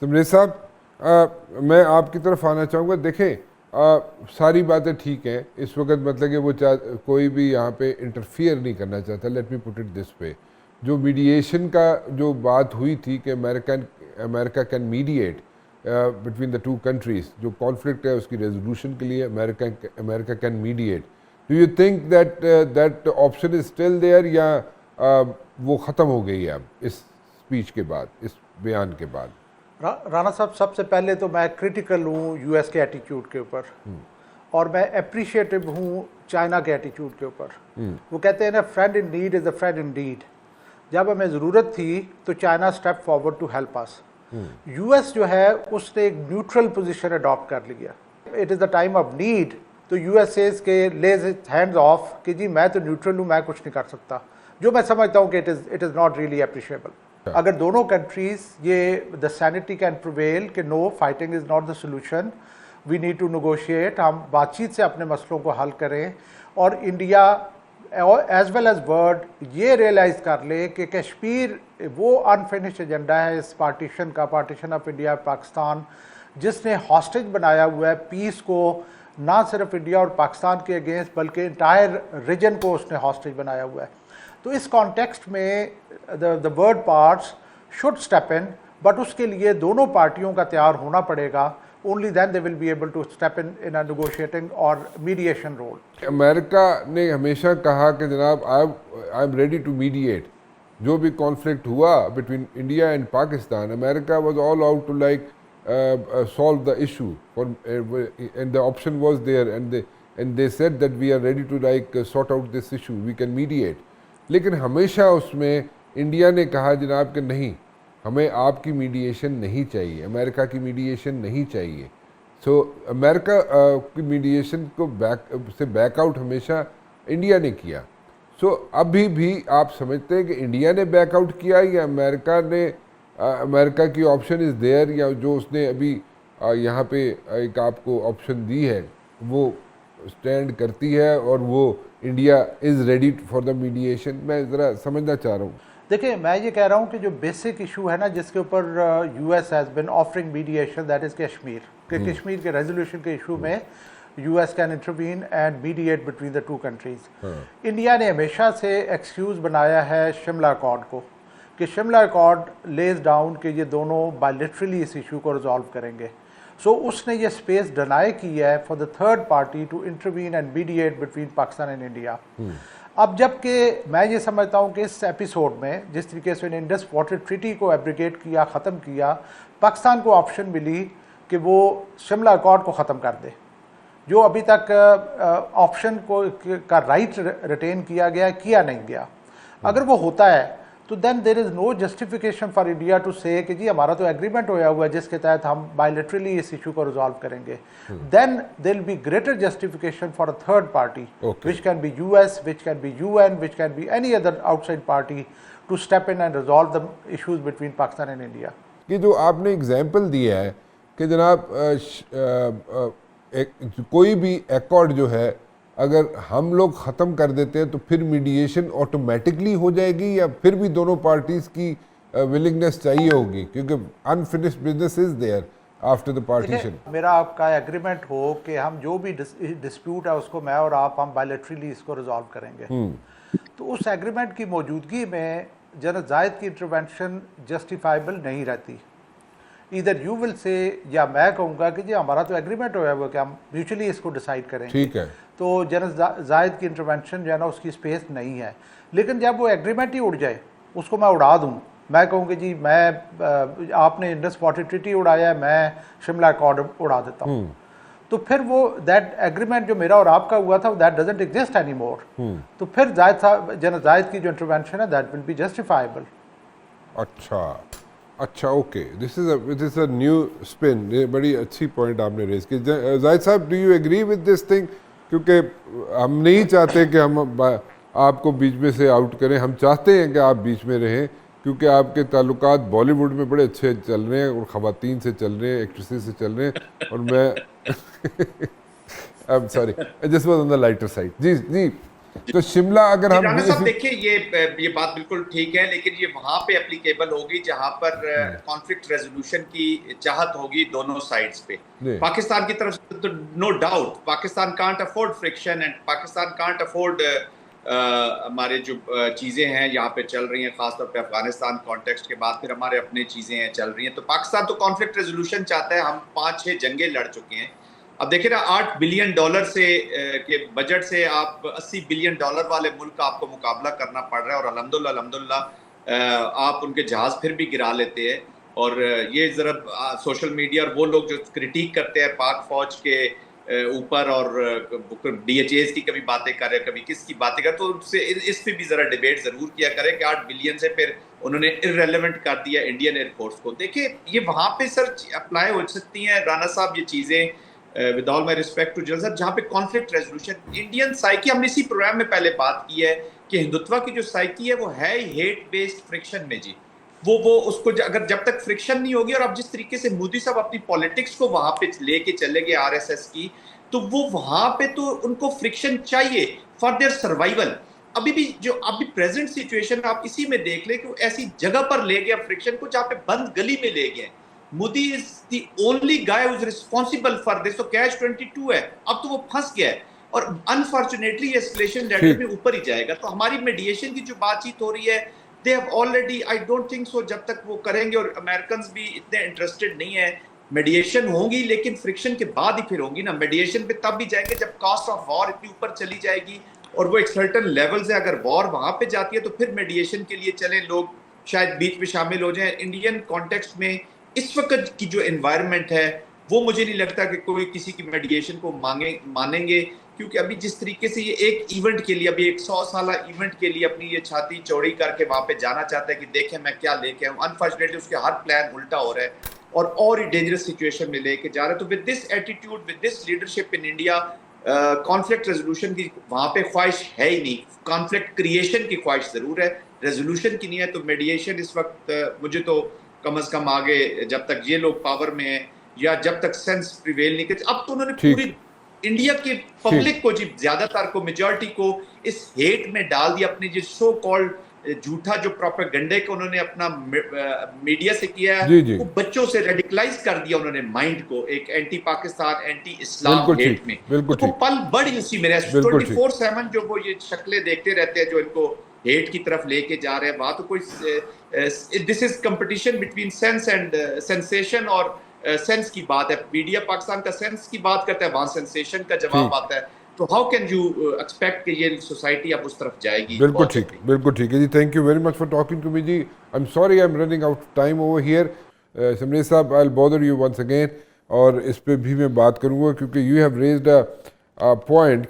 तमरीज़ साहब मैं आपकी तरफ आना चाहूँगा. देखें सारी बातें ठीक हैं इस वक्त, मतलब कि वो कोई भी यहाँ पे इंटरफियर नहीं करना चाहता. Let me put it this way. जो मीडिएशन का जो बात हुई थी कि America can mediate between the two countries, जो कॉन्फ्लिक्ट है उसकी रेजोल्यूशन के लिए America can mediate. Do you think that option is still there, या वो ख़त्म हो गई है अब इस स्पीच के बाद, इस बयान के बाद? राणा साहब, सबसे पहले तो मैं क्रिटिकल हूँ यूएस के एटीट्यूड के ऊपर, और मैं अप्रिशिएटिव हूँ चाइना के एटीट्यूड के ऊपर. वो कहते हैं ना, friend in need is a friend in deed. जब हमें ज़रूरत थी तो China step forward to help us. US जो है उसने एक न्यूट्रल पोजीशन अडॉप्ट कर लिया. It is the time of need, तो यूएस के लेज हैंड्स ऑफ कि जी मैं तो न्यूट्रल हूँ, मैं कुछ नहीं कर सकता, जो मैं समझता हूँ कि it is not really appreciable. अगर दोनों कंट्रीज ये द सैनिटी कैन प्रिवेल कि no, fighting is not the solution, we need to negotiate, हम बातचीत से अपने मसलों को हल करें, और India as well as world ये रियलाइज़ कर ले कि कश्मीर वो अनफिनिश्ड एजेंडा है इस पार्टीशन का, पार्टीशन ऑफ इंडिया पाकिस्तान, जिसने हॉस्टेज बनाया हुआ है पीस को, ना सिर्फ इंडिया और पाकिस्तान के अगेंस्ट बल्कि इंटायर रीजन को उसने हॉस्टेज बनाया हुआ है. तो इस कॉन्टेक्स्ट में the world parts should step in, but उसके लिए दोनों पार्टियों का तैयार होना पड़ेगा. Only then they will be able to step in a negotiating और मीडिएशन रोल. अमेरिका ने हमेशा कहा कि जनाब I am ready to mediate. जो भी कॉन्फ्लिक्ट हुआ between India and Pakistan, America was all out to like solve the issue, and the option was there, and they said that we are ready to like sort out this issue, we can mediate. लेकिन हमेशा उसमें India ने कहा जनाब कि नहीं, हमें आपकी मीडिएशन नहीं चाहिए, अमेरिका की मीडिएशन नहीं चाहिए. सो अमेरिका की मीडिएशन को बैकआउट हमेशा इंडिया ने किया. सो अभी भी आप समझते हैं कि इंडिया ने बैकआउट किया, या अमेरिका की ऑप्शन इज़ देयर, या जो उसने अभी यहाँ पे एक आपको ऑप्शन दी है वो स्टैंड करती है और वो India is ready for the mediation? मैं ज़रा समझना चाह रहा हूँ. देखिए, मैं ये कह रहा हूँ कि जो बेसिक इशू है ना जिसके ऊपर US has been offering mediation, that is Kashmir. कि कश्मीर के रेजोल्यूशन के इशू में US can intervene and mediate between the two countries. India ने हमेशा से एक्सक्यूज़ बनाया है शिमला अकॉर्ड को, कि शिमला अकॉर्ड लेज डाउन कि ये दोनों बायलैटरली इस इशू को रिजॉल्व करेंगे. सो उसने ये स्पेस डिनाई की है for the third party to intervene and mediate between Pakistan and India. अब जबकि मैं ये समझता हूँ कि इस एपिसोड में जिस तरीके से इंडस वाटर ट्रीटी को एब्रिगेट किया, ख़त्म किया, पाकिस्तान को ऑप्शन मिली कि वो शिमला अकॉर्ड को ख़त्म कर दे, जो अभी तक ऑप्शन को का राइट रिटेन किया गया, किया नहीं गया. अगर वो होता है तो then there is no justification for India to say कि जी हमारा तो एग्रीमेंट होया हुआ है जिसके तहत हम बायलैटरली इस इशू को रिजॉल्व करेंगे. Then there will be greater justification for a third party, which can be US, which can be UN, which can be any other outside party to step in and resolve the issues between Pakistan and India. कि जो आपने example दिया है कि जनाब कोई भी accord जो है अगर हम लोग ख़त्म कर देते हैं तो फिर मीडिएशन ऑटोमेटिकली हो जाएगी, या फिर भी दोनों पार्टीज़ की विलिंगनेस चाहिए होगी, क्योंकि unfinished business is there after the partition? मेरा आपका एग्रीमेंट हो कि हम जो भी डिस्प्यूट है उसको मैं और आप हम बायलैटरली इसको रिजॉल्व करेंगे, तो उस एग्रीमेंट की मौजूदगी में जनरल जायद की इंटरवेंशन जस्टिफाइबल नहीं रहती. इधर यू विल से, या मैं कहूँगा कि जी हमारा तो एग्रीमेंट होया हुआ कि हम म्यूचुअली इसको डिसाइड करेंगे, ठीक है, तो जनरल जायद की इंटरवेंशन जो है ना उसकी स्पेस नहीं है. लेकिन जब वो एग्रीमेंट ही उड़ जाए, उसको मैं उड़ा दूँ, मैं कहूँ कि जी मैं आपने इंडस वाटर ट्रीटी उड़ाया है, मैं शिमला अकॉर्ड उड़ा देता हूँ, तो फिर वो दैट एग्रीमेंट जो मेरा और आपका हुआ था that doesn't exist any more. तो फिर जनरल जायद की जो इंटरवेंशन है दैट विल बी जस्टिफाइबल. अच्छा, okay, this is a new spin. ये बड़ी अच्छी पॉइंट आपने रेज की. जाहिद साहब, do you agree with this thing? क्योंकि हम नहीं चाहते कि हम आपको बीच में से आउट करें, हम चाहते हैं कि आप बीच में रहें, क्योंकि आपके ताल्लुकात बॉलीवुड में बड़े अच्छे चल रहे हैं और ख़वातीन से चल रहे हैं, एक्ट्रेसेस से चल रहे हैं, और मैं I am sorry, this was on the lighter side. जी, تو شملہ اگر ہم رانا صاحب دیکھیں یہ بات بالکل ٹھیک ہے، لیکن یہ وہاں پہ اپلیکیبل ہوگی جہاں پر کانفلکٹ ریزولوشن کی چاہت ہوگی دونوں سائڈز پہ. پاکستان کی طرف سے تو no doubt Pakistan can't afford friction and Pakistan can't afford ہمارے جو چیزیں ہیں یہاں پہ چل رہی ہیں، خاص طور پہ افغانستان کانٹیکسٹ کے بعد پھر ہمارے اپنے چیزیں ہیں چل رہی ہیں. تو پاکستان تو کانفلکٹ ریزولوشن چاہتا ہے. ہم 5-6 جنگیں لڑ چکے ہیں. اب دیکھیں نا $8 بلین سے کے بجٹ سے آپ $80 بلین والے ملک کا آپ کو مقابلہ کرنا پڑ رہا ہے، اور الحمدللہ آپ ان کے جہاز پھر بھی گرا لیتے ہیں. اور یہ ذرا سوشل میڈیا اور وہ لوگ جو کرٹیک کرتے ہیں پاک فوج کے اوپر اور DHAs کی کبھی باتیں کر رہے کبھی کس کی باتیں کر، تو اس پہ بھی ذرا ڈیبیٹ ضرور کیا کرے کہ 8 بلین سے پھر انہوں نے ارریلیونٹ کر دیا انڈین ایئر فورس کو. دیکھیں یہ وہاں پہ سر اپلائی ہو سکتی ہیں رانا صاحب یہ چیزیں with all my respect to جلال صاحب، جہاں پہ کانفلکٹ ریزولوشن انڈین سائیکی، ہم نے اسی پروگرام میں پہلے بات کی ہے کہ ہندوتوا کی جو سائیکی ہے وہ ہے ہیٹ بیسڈ فرکشن میں جی. وہ اس کو اگر جب تک فرکشن نہیں ہوگی، اور اب جس طریقے سے مودی صاحب اپنی پالیٹکس کو وہاں پہ لے کے چلے گئے RSS کی، تو وہ وہاں پہ تو ان کو فرکشن چاہیے فار دیئر سروائیول. ابھی پریزنٹ سچویشن آپ اسی میں دیکھ لیں کہ وہ ایسی جگہ پر لے گیا فرکشن کو جہاں پہ بند گلی میں لے گئے. Modi is the only guy who is responsible for this. تو کیچ 22 ہے، اب تو وہ پھنس گیا ہے، اور انفارچونیٹلی اسکلیشن لیڈر میں اوپر ہی جائے گا. تو ہماری میڈیشن کی جو بات چیت ہو رہی ہے، they have already, I don't think so جب تک وہ کریں گے، اور امریکنز بھی اتنے انٹرسٹڈ نہیں ہیں. میڈیشن ہوں گی لیکن فرکشن کے بعد ہی پھر ہوں گی نا. میڈیشن پہ تب بھی جائیں گے جب کاسٹ آف وار اتنی اوپر چلی جائے گی، اور وہ ایک سرٹن لیول سے اگر وار وہاں پہ جاتی ہے تو پھر میڈیشن کے لیے چلیں، لوگ شاید بیچ میں شامل ہو جائیں. انڈین کانٹیکسٹ میں اس وقت کی جو انوائرمنٹ ہے وہ مجھے نہیں لگتا کہ کوئی کسی کی میڈیشن کو مانیں گے، کیونکہ ابھی جس طریقے سے یہ ایک ایونٹ کے لیے، ابھی ایک 100 سالہ ایونٹ کے لیے اپنی یہ چھاتی چوڑی کر کے وہاں پہ جانا چاہتا ہے کہ دیکھیں میں کیا لے کے آؤں. انفارچونیٹلی اس کے ہر پلان الٹا ہو رہا ہے اور ہی ڈینجرس سچویشن میں لے کے جا رہا ہے. تو with this attitude, with this leadership in India, conflict resolution کی وہاں پہ خواہش ہے ہی نہیں. کانفلکٹ کریشن کی خواہش ضرور ہے، ریزولوشن کی نہیں ہے. تو میڈیشن اس وقت مجھے تو کم از کم آگے جب تک یہ لوگ پاور میں ہیں یا جب تک سینس پریویل نہیں کرتے. اب تو انہوں نے پوری انڈیا کی پبلک کو، جی زیادہ تر کو، میجورٹی کو اس ہیٹ میں ڈال دیا. اپنے جو سو کالڈ جھوٹا جو پروپیگنڈے کو انہوں نے اپنا میڈیا سے کیا ہے، وہ بچوں سے ریڈیکلائز کر دیا انہوں نے مائنڈ کو ایک اینٹی پاکستان اینٹی اسلام ہیٹ میں. تو وہ پل بڑی اسی میں 24/7 جو وہ یہ شکلیں دیکھتے رہتے ہیں جو ان کو ہیٹ کی طرف لے کے جا رہے ہیں. وہاں تو کوئی this is competition between sense and sensation, اور سینس کی بات ہے. میڈیا پاکستان کا سینس کی بات کرتا ہے، وہاں سینسیشن کا جواب آتا ہے. تو ہاؤ کین یو ایکسپیکٹ کہ یہ سوسائٹی اب اس طرف جائے گی؟ بالکل ٹھیک، بالکل ٹھیک ہے جی. Thank you very much for talking to me جی. I am sorry I am running out time over here. Samresh صاحب I will bother you once again, اور اس پہ بھی میں بات کروں گا کیونکہ you have raised a point